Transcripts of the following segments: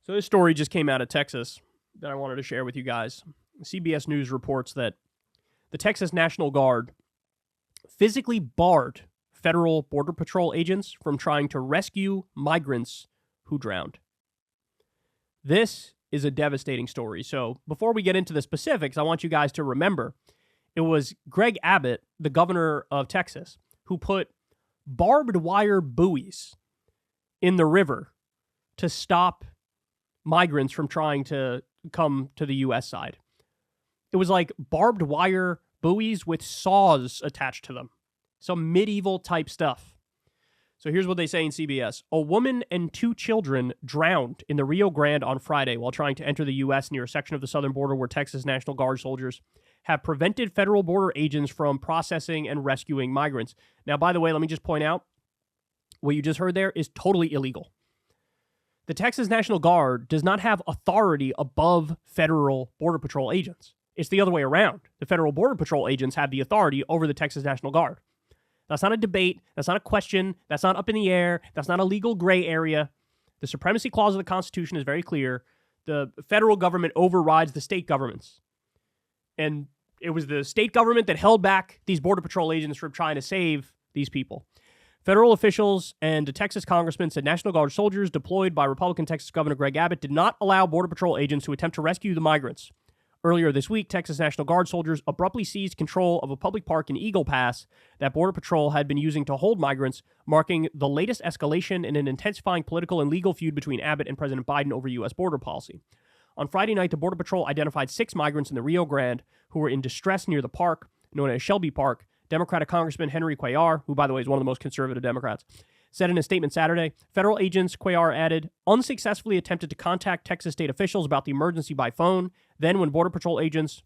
So this story just came out of Texas that I wanted to share with you guys. CBS News reports that the Texas National Guard physically barred federal Border Patrol agents from trying to rescue migrants who drowned. This is a devastating story. So before we get into the specifics, I want you guys to remember it was Greg Abbott, the governor of Texas, who put barbed wire buoys in the river to stop migrants from trying to come to the U.S. side. It was like barbed wire buoys with saws attached to them. Some medieval type stuff. So here's what they say in CBS. A woman and 2 children drowned in the Rio Grande on Friday while trying to enter the U.S. near a section of the southern border where Texas National Guard soldiers have prevented federal border agents from processing and rescuing migrants. Now, by the way, let me just point out, what you just heard there is totally illegal. The Texas National Guard does not have authority above federal Border Patrol agents. It's the other way around. The federal Border Patrol agents have the authority over the Texas National Guard. That's not a debate. That's not a question. That's not up in the air. That's not a legal gray area. The Supremacy Clause of the Constitution is very clear. The federal government overrides the state governments. And it was the state government that held back these Border Patrol agents from trying to save these people. Federal officials and a Texas congressman said National Guard soldiers deployed by Republican Texas Governor Greg Abbott did not allow Border Patrol agents to attempt to rescue the migrants. Earlier this week, Texas National Guard soldiers abruptly seized control of a public park in Eagle Pass that Border Patrol had been using to hold migrants, marking the latest escalation in an intensifying political and legal feud between Abbott and President Biden over U.S. border policy. On Friday night, the Border Patrol identified 6 migrants in the Rio Grande who were in distress near the park, known as Shelby Park. Democratic Congressman Henry Cuellar, who, by the way, is one of the most conservative Democrats, said in a statement Saturday, federal agents, Cuellar added, unsuccessfully attempted to contact Texas state officials about the emergency by phone. Then, when Border Patrol agents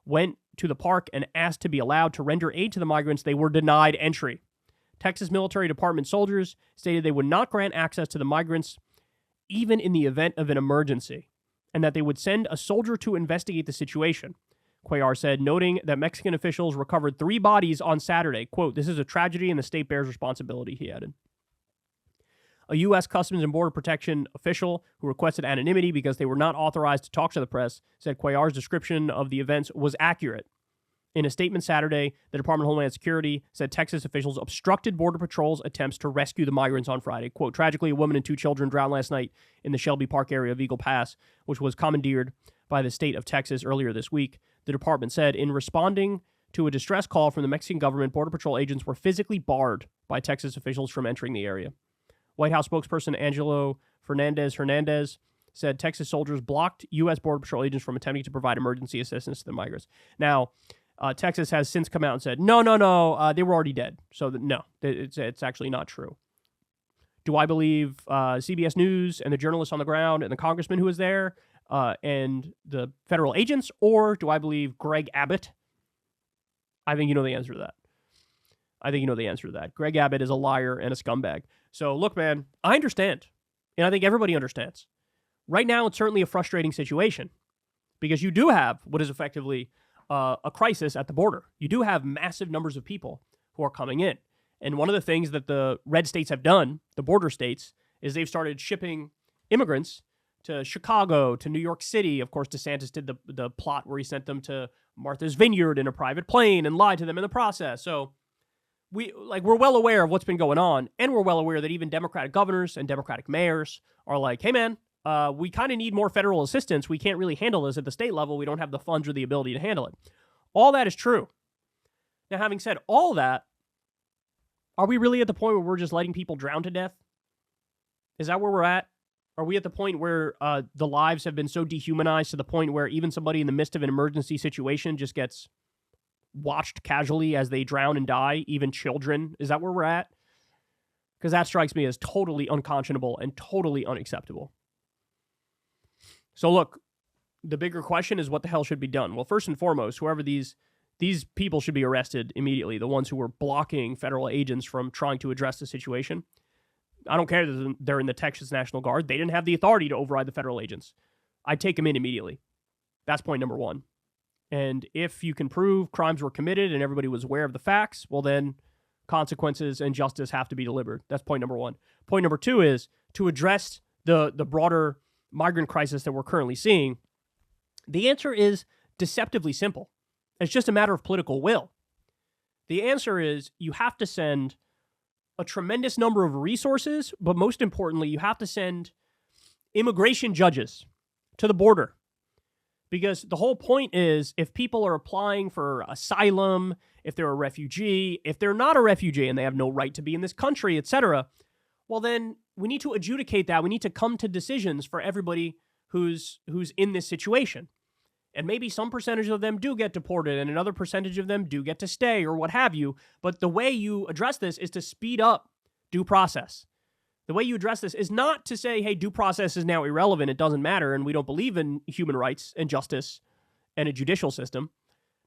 went to the park and asked to be allowed to render aid to the migrants, they were denied entry. Texas Military Department soldiers stated they would not grant access to the migrants even in the event of an emergency, and that they would send a soldier to investigate the situation. Cuellar said, noting that Mexican officials recovered 3 bodies on Saturday. Quote, this is a tragedy and the state bears responsibility, he added. A U.S. Customs and Border Protection official who requested anonymity because they were not authorized to talk to the press said Cuellar's description of the events was accurate. In a statement Saturday, the Department of Homeland Security said Texas officials obstructed Border Patrol's attempts to rescue the migrants on Friday. Quote, tragically, a woman and 2 children drowned last night in the Shelby Park area of Eagle Pass, which was commandeered by the state of Texas earlier this week. The department said in responding to a distress call from the Mexican government, Border Patrol agents were physically barred by Texas officials from entering the area. White House spokesperson Angelo Hernandez said Texas soldiers blocked U.S. Border Patrol agents from attempting to provide emergency assistance to the migrants. Now, Texas has since come out and said, no, they were already dead. So, no, it's actually not true. Do I believe CBS News and the journalists on the ground and the congressman who was there and the federal agents, or do I believe Greg Abbott? I think you know the answer to that. Greg Abbott is a liar and a scumbag. So look, man, I understand. And I think everybody understands. Right now, it's certainly a frustrating situation because you do have what is effectively a crisis at the border. You do have massive numbers of people who are coming in. And one of the things that the red states have done, the border states, is they've started shipping immigrants to Chicago, to New York City. Of course, DeSantis did the plot where he sent them to Martha's Vineyard in a private plane and lied to them in the process. So we're well aware of what's been going on, and we're well aware that even Democratic governors and Democratic mayors are like, hey, man, we kind of need more federal assistance. We can't really handle this at the state level. We don't have the funds or the ability to handle it. All that is true. Now, having said all that, are we really at the point where we're just letting people drown to death? Is that where we're at? Are we at the point where the lives have been so dehumanized to the point where even somebody in the midst of an emergency situation just gets watched casually as they drown and die, even children? Is that where we're at? Because that strikes me as totally unconscionable and totally unacceptable. So look, the bigger question is what the hell should be done? Well, first and foremost, whoever these people should be arrested immediately, the ones who were blocking federal agents from trying to address the situation. I don't care that they're in the Texas National Guard. They didn't have the authority to override the federal agents. I'd take them in immediately. That's point number one. And if you can prove crimes were committed and everybody was aware of the facts, well then consequences and justice have to be delivered. That's point number one. Point number two is to address the broader migrant crisis that we're currently seeing? The answer is deceptively simple. It's just a matter of political will. The answer is you have to send a tremendous number of resources, but most importantly, you have to send immigration judges to the border. Because the whole point is, if people are applying for asylum, if they're a refugee, if they're not a refugee and they have no right to be in this country, etc., well, then we need to adjudicate that. We need to come to decisions for everybody who's in this situation. And maybe some percentage of them do get deported and another percentage of them do get to stay or what have you. But the way you address this is to speed up due process. The way you address this is not to say, hey, due process is now irrelevant, it doesn't matter, and we don't believe in human rights and justice and a judicial system.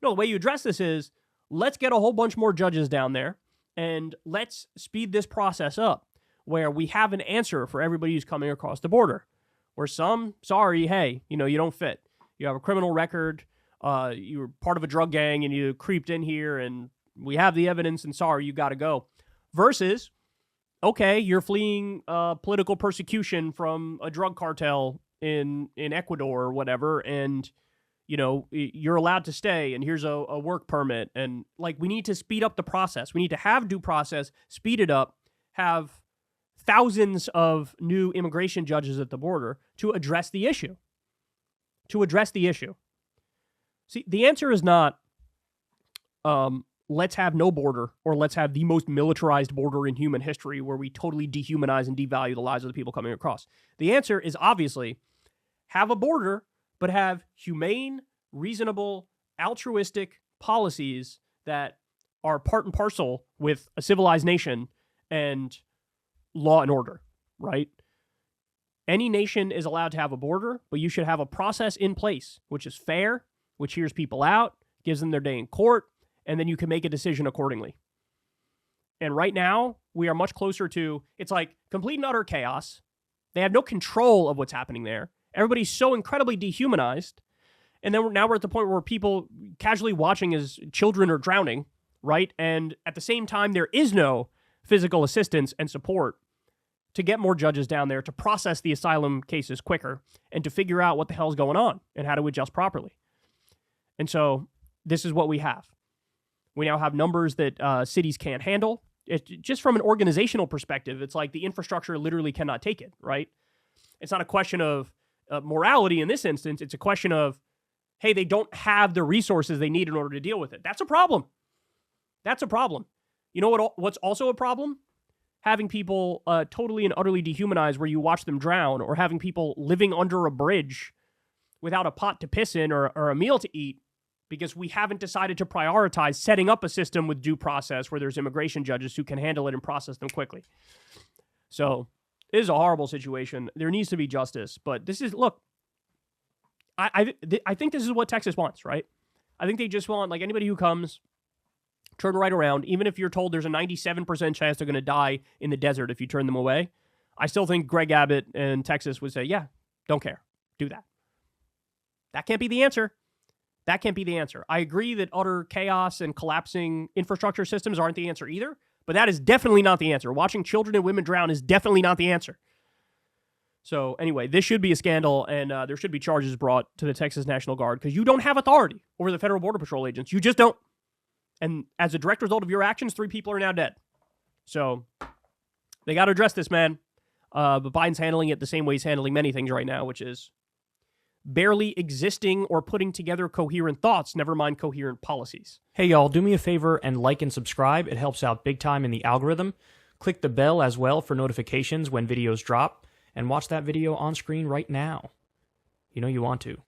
No, the way you address this is, let's get a whole bunch more judges down there, and let's speed this process up, where we have an answer for everybody who's coming across the border. Where some, sorry, hey, you don't fit. You have a criminal record, you were part of a drug gang, and you creeped in here, and we have the evidence, and sorry, you got to go. Versus, okay, you're fleeing political persecution from a drug cartel in Ecuador or whatever, and you're allowed to stay, and here's a work permit. And we need to speed up the process. We need to have due process, speed it up, have thousands of new immigration judges at the border to address the issue. See, the answer is not let's have no border, or let's have the most militarized border in human history where we totally dehumanize and devalue the lives of the people coming across. The answer is obviously have a border, but have humane, reasonable, altruistic policies that are part and parcel with a civilized nation and law and order, right? Any nation is allowed to have a border, but you should have a process in place which is fair, which hears people out, gives them their day in court, and then you can make a decision accordingly. And right now, we are much closer to, it's like complete and utter chaos. They have no control of what's happening there. Everybody's so incredibly dehumanized. And then now we're at the point where people casually watching as children are drowning, right? And at the same time, there is no physical assistance and support to get more judges down there to process the asylum cases quicker and to figure out what the hell's going on and how to adjust properly. And so this is what we have. We now have numbers that cities can't handle. Just from an organizational perspective, it's like the infrastructure literally cannot take it, right? It's not a question of morality in this instance. It's a question of, hey, they don't have the resources they need in order to deal with it. That's a problem. That's a problem. You know what's also a problem? Having people totally and utterly dehumanized where you watch them drown, or having people living under a bridge without a pot to piss in or a meal to eat, because we haven't decided to prioritize setting up a system with due process where there's immigration judges who can handle it and process them quickly. So it is a horrible situation. There needs to be justice. But this is, look, I think this is what Texas wants, right? I think they just want, anybody who comes, turn right around. Even if you're told there's a 97% chance they're going to die in the desert if you turn them away, I still think Greg Abbott in Texas would say, yeah, don't care. Do that. That can't be the answer. That can't be the answer. I agree that utter chaos and collapsing infrastructure systems aren't the answer either, but that is definitely not the answer. Watching children and women drown is definitely not the answer. So anyway, this should be a scandal, and there should be charges brought to the Texas National Guard, because you don't have authority over the Federal Border Patrol agents. You just don't. And as a direct result of your actions, 3 people are now dead. So they got to address this, man. But Biden's handling it the same way he's handling many things right now, which is barely existing or putting together coherent thoughts, never mind coherent policies. Hey y'all, do me a favor and like and subscribe. It helps out big time in the algorithm. Click the bell as well for notifications when videos drop, and watch that video on screen right now. You know you want to.